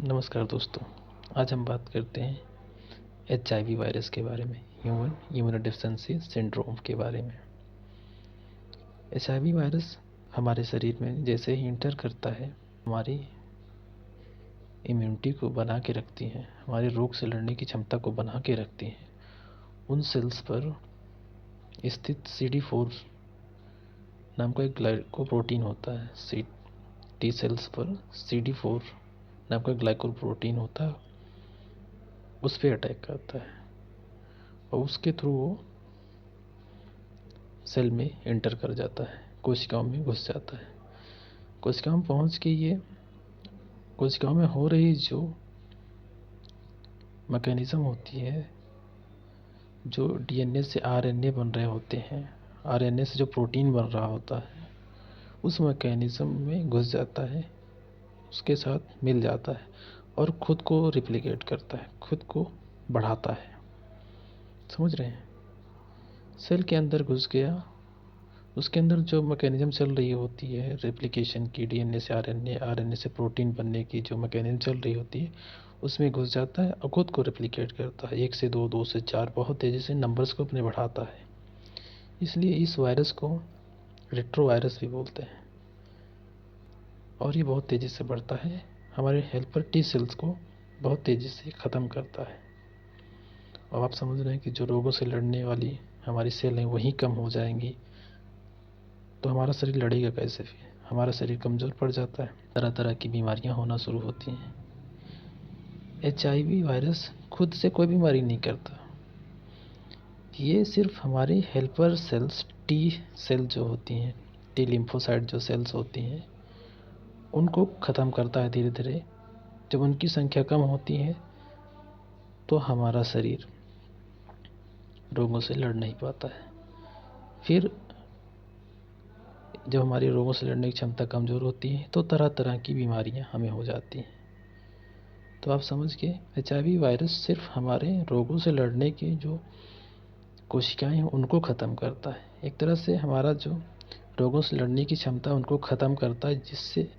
नमस्कार दोस्तों। आज हम बात करते हैं HIV वायरस के बारे में, ह्यूमन इम्यूनोडेफिशिएंसी सिंड्रोम के बारे में। HIV वायरस हमारे शरीर में जैसे ही इंटर करता है, हमारी इम्यूनिटी को बना के रखती है, हमारे रोग से लड़ने की क्षमता को बना के रखती है। उन सेल्स पर स्थित CD4 नाम का एक ग्लाइकोप्रोटीन होता है। टी सेल्स पर CD4 नाम का ग्लाइकोप्रोटीन होता है, उस पर अटैक करता है और उसके थ्रू वो सेल में एंटर कर जाता है, कोशिकाओं में घुस जाता है। कोशिकाओं में पहुंच के ये कोशिकाओं में हो रही जो मैकेनिज्म होती है, जो DNA से RNA बन रहे होते हैं, RNA से जो प्रोटीन बन रहा होता है, उस मैकेनिज्म में घुस जाता है, उसके साथ मिल जाता है और खुद को रिप्लिकेट करता है, खुद को बढ़ाता है। समझ रहे हैं? सेल के अंदर घुस गया, उसके अंदर जो मैकेनिज्म चल रही होती है रेप्लिकेशन की, DNA से RNA, RNA से प्रोटीन बनने की जो मैकेनिज्म चल रही होती है, उसमें घुस जाता है और खुद को रेप्लिकेट करता है। 1 से 2, 2 से 4, बहुत तेज़ी से नंबर्स को अपने बढ़ाता है। इसलिए इस वायरस को रेट्रो वायरस भी बोलते हैं और ये बहुत तेज़ी से बढ़ता है, हमारे हेल्पर टी सेल्स को बहुत तेज़ी से ख़त्म करता है। और आप समझ रहे हैं कि जो रोगों से लड़ने वाली हमारी सेल हैं वही कम हो जाएंगी, तो हमारा शरीर लड़ेगा कैसे? फिर हमारा शरीर कमज़ोर पड़ जाता है, तरह तरह की बीमारियां होना शुरू होती हैं। HIV वायरस खुद से कोई बीमारी नहीं करता, ये सिर्फ हमारी हेल्पर सेल्स टी सेल जो होती हैं, टी लिम्फोसाइट जो सेल्स होती हैं, उनको ख़त्म करता है धीरे धीरे। जब उनकी संख्या कम होती है तो हमारा शरीर रोगों से लड़ नहीं पाता है। फिर जब हमारी रोगों से लड़ने की क्षमता कमज़ोर होती है तो तरह तरह की बीमारियां हमें हो जाती हैं। तो आप समझ के HIV वायरस सिर्फ हमारे रोगों से लड़ने की जो कोशिकाएं हैं उनको ख़त्म करता है। एक तरह से हमारा जो रोगों से लड़ने की क्षमता उनको ख़त्म करता है, जिससे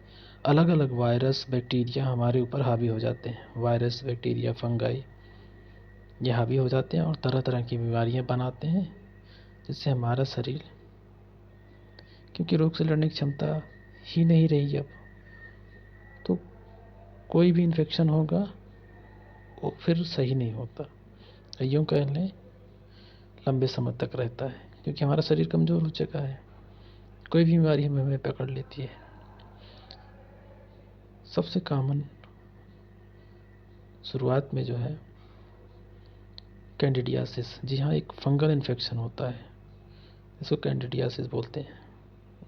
अलग अलग वायरस बैक्टीरिया हमारे ऊपर हावी हो जाते हैं। वायरस, बैक्टीरिया, फंगाई ये हावी हो जाते हैं और तरह तरह की बीमारियां बनाते हैं, जिससे हमारा शरीर, क्योंकि रोग से लड़ने की क्षमता ही नहीं रही अब, तो कोई भी इन्फेक्शन होगा वो फिर सही नहीं होता। यूँ कह लें लंबे समय तक रहता है, क्योंकि हमारा शरीर कमज़ोर हो चुका है, कोई भी बीमारी हमें पकड़ लेती है। सबसे कॉमन शुरुआत में जो है कैंडिडियासिस, जी हाँ, एक फंगल इन्फेक्शन होता है, इसको कैंडिडियासिस बोलते हैं,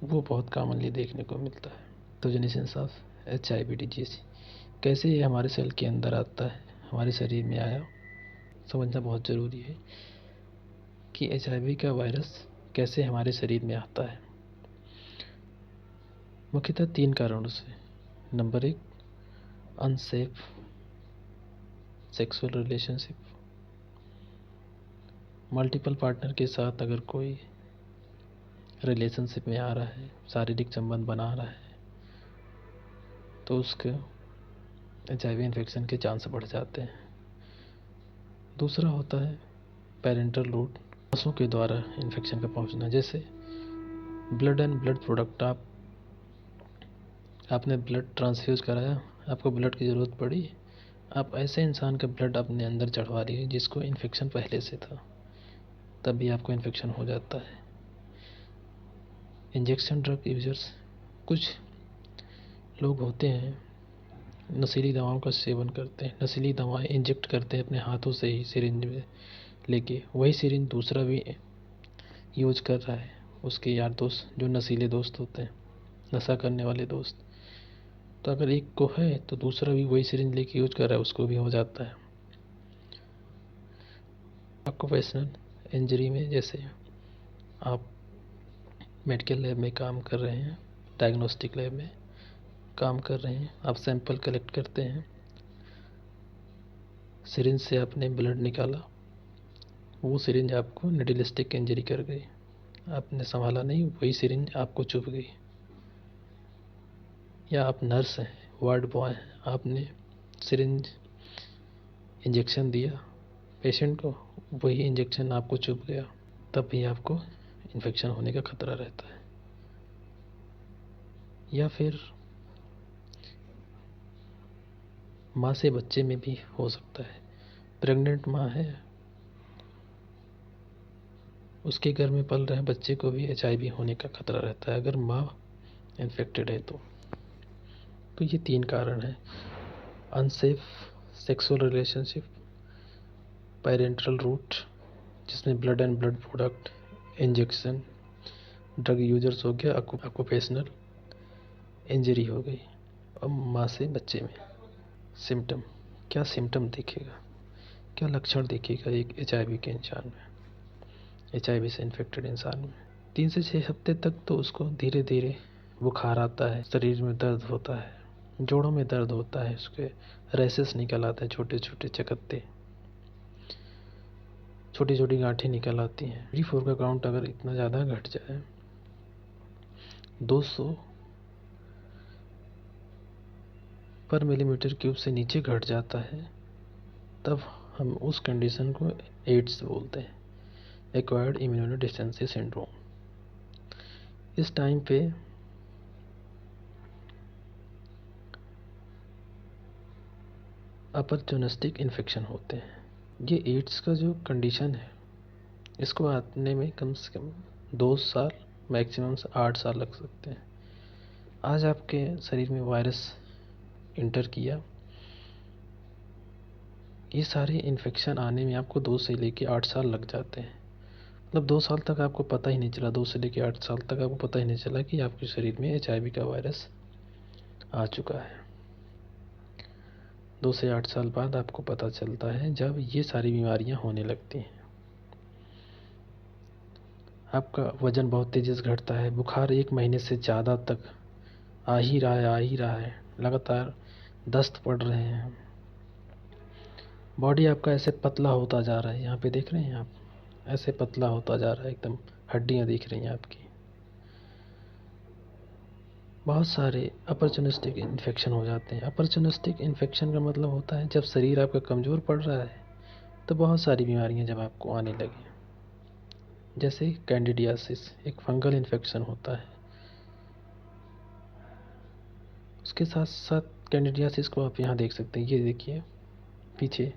वो बहुत कॉमनली देखने को मिलता है। तो जेनेसिस ऑफ HIV डिजीज़, कैसे ये हमारे सेल के अंदर आता है, हमारे शरीर में आया, समझना बहुत ज़रूरी है कि HIV का वायरस कैसे हमारे शरीर में आता है। मुख्यतः 3 कारणों से। Number 1, unsafe sexual relationship, multiple partner के साथ अगर कोई रिलेशनशिप में आ रहा है, शारीरिक संबंध बना रहा है, तो उसके HIV इन्फेक्शन के चांस बढ़ जाते हैं। दूसरा होता है पेरेंटल रूट, नसों के द्वारा इन्फेक्शन का पहुंचना, जैसे ब्लड एंड ब्लड प्रोडक्ट, आपने ब्लड ट्रांसफ्यूज़ कराया, आपको ब्लड की ज़रूरत पड़ी, आप ऐसे इंसान का ब्लड अपने अंदर चढ़वा लिए जिसको इन्फेक्शन पहले से था, तब भी आपको इन्फेक्शन हो जाता है। इंजेक्शन ड्रग यूजर्स, कुछ लोग होते हैं नशीली दवाओं का सेवन करते हैं, नशीली दवाएं इंजेक्ट करते हैं अपने हाथों से ही सिरिंज में लेके, वही सिरिंज दूसरा भी यूज कर रहा है, उसके यार दोस्त जो नशीले दोस्त होते हैं, नशा करने वाले दोस्त। तो अगर एक को है तो दूसरा भी वही सिरिंज लेके यूज कर रहा है, उसको भी हो जाता है। ऑक्यूपेशनल इंजरी में, जैसे आप मेडिकल लैब में काम कर रहे हैं, डायग्नोस्टिक लैब में काम कर रहे हैं, आप सैंपल कलेक्ट करते हैं, सिरिंज से आपने ब्लड निकाला, वो सिरिंज आपको निडल स्टिक इंजरी कर गई, आपने संभाला नहीं, वही सिरिंज आपको चुभ गई। या आप नर्स हैं, वार्ड बॉय हैं, आपने सिरिंज इंजेक्शन दिया पेशेंट को, वही इंजेक्शन आपको चुभ गया, तब भी आपको इन्फेक्शन होने का खतरा रहता है। या फिर माँ से बच्चे में भी हो सकता है। प्रेग्नेंट माँ है, उसके घर में पल रहे बच्चे को भी HIV होने का खतरा रहता है अगर माँ इन्फेक्टेड है तो ये 3 कारण हैं: unsafe sexual relationship, parental route जिसमें blood and blood product, injection, drug users हो गया, ऑक्यूपेशनल इंजरी हो गई, और माँ से बच्चे में। सिम्टम, क्या सिम्टम दिखेगा, क्या लक्षण दिखेगा एक HIV के इंसान में, HIV से इन्फेक्टेड इंसान में? 3 से 6 हफ्ते तक तो उसको धीरे धीरे बुखार आता है, शरीर में दर्द होता है, जोड़ों में दर्द होता है, उसके रैसेस निकल आते हैं, छोटे छोटे चकत्ते, छोटी छोटी गांठें निकल आती हैं। CD4 का काउंट अगर इतना ज़्यादा घट जाए, 200 पर मिलीमीटर क्यूब से नीचे घट जाता है, तब हम उस कंडीशन को एड्स बोलते हैं, एक्वायर्ड इम्यूनोडेफिशिएंसी सिंड्रोम। इस टाइम पे अपॉर्चुनिस्टिक इन्फेक्शन होते हैं। ये एड्स का जो कंडीशन है, इसको आने में कम से कम 2 साल, मैक्सिमम 8 साल लग सकते हैं। आज आपके शरीर में वायरस इंटर किया, ये सारे इन्फेक्शन आने में आपको 2 से लेके 8 साल लग जाते हैं। मतलब 2 साल तक आपको पता ही नहीं चला, 2 से लेके 8 साल तक आपको पता ही नहीं चला कि आपके शरीर में HIV का वायरस आ चुका है। 2 से 8 साल बाद आपको पता चलता है, जब ये सारी बीमारियां होने लगती हैं। आपका वज़न बहुत तेज़ी से घटता है, बुखार 1 महीने से ज़्यादा तक आ ही रहा है, लगातार दस्त पड़ रहे हैं, बॉडी आपका ऐसे पतला होता जा रहा है, यहाँ पे देख रहे हैं आप, ऐसे पतला होता जा रहा है, एकदम हड्डियाँ दिख रही हैं आपकी। बहुत सारे अपॉर्चुनिस्टिक इन्फेक्शन हो जाते हैं। अपॉर्चुनिस्टिक इन्फेक्शन का मतलब होता है जब शरीर आपका कमज़ोर पड़ रहा है, तो बहुत सारी बीमारियां जब आपको आने लगी, जैसे कैंडिडियासिस, एक फंगल इन्फेक्शन होता है। उसके साथ साथ कैंडिडियासिस को आप यहाँ देख सकते हैं, ये देखिए पीछे,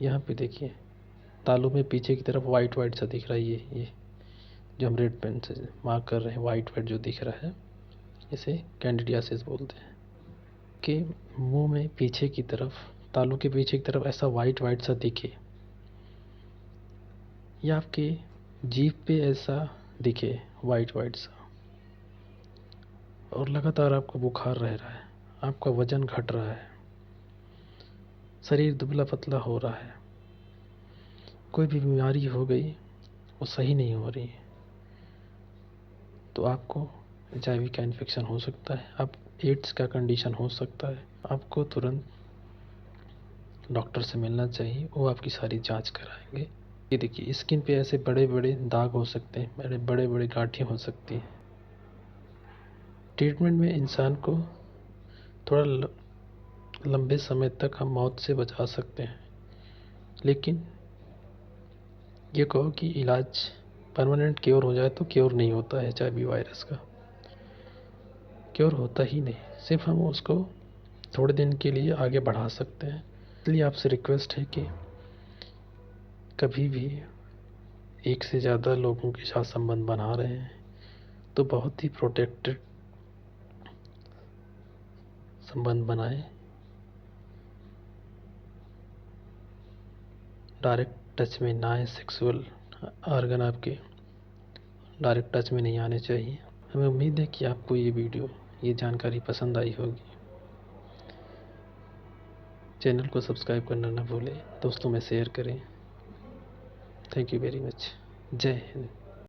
यहाँ पे देखिए तालू में पीछे की तरफ वाइट वाइट सा दिख रहा है, ये जो हम रेड पेन से मार्क कर रहे हैं, वाइट वाइट जो दिख रहा है, इसे कैंडिडियासिस बोलते हैं। कि मुंह में पीछे की तरफ, तालू के पीछे की तरफ ऐसा वाइट वाइट सा दिखे, या आपके जीभ पे ऐसा दिखे वाइट वाइट सा, और लगातार आपको बुखार रह रहा है, आपका वज़न घट रहा है, शरीर दुबला पतला हो रहा है, कोई भी बीमारी हो गई वो सही नहीं हो रही है, तो आपको HIV का इन्फेक्शन हो सकता है, आप एड्स का कंडीशन हो सकता है। आपको तुरंत डॉक्टर से मिलना चाहिए, वो आपकी सारी जांच कराएंगे। ये देखिए स्किन पे ऐसे बड़े बड़े दाग हो सकते हैं, बड़े बड़े गांठें हो सकती हैं। ट्रीटमेंट में इंसान को थोड़ा लंबे समय तक हम मौत से बचा सकते हैं, लेकिन ये कहो कि इलाज परमानेंट क्योर हो जाए तो क्योर नहीं होता है। HIV वायरस का क्योर होता ही नहीं, सिर्फ हम उसको थोड़े दिन के लिए आगे बढ़ा सकते हैं। इसलिए आपसे रिक्वेस्ट है कि कभी भी एक से ज़्यादा लोगों के साथ संबंध बना रहे हैं तो बहुत ही प्रोटेक्टेड संबंध बनाएं, डायरेक्ट टच में ना आए, सेक्सुअल ऑर्गन आपके डायरेक्ट टच में नहीं आने चाहिए। हमें उम्मीद है कि आपको ये जानकारी पसंद आई होगी। चैनल को सब्सक्राइब करना ना भूलें, दोस्तों में शेयर करें। Thank you very much. जय हिंद।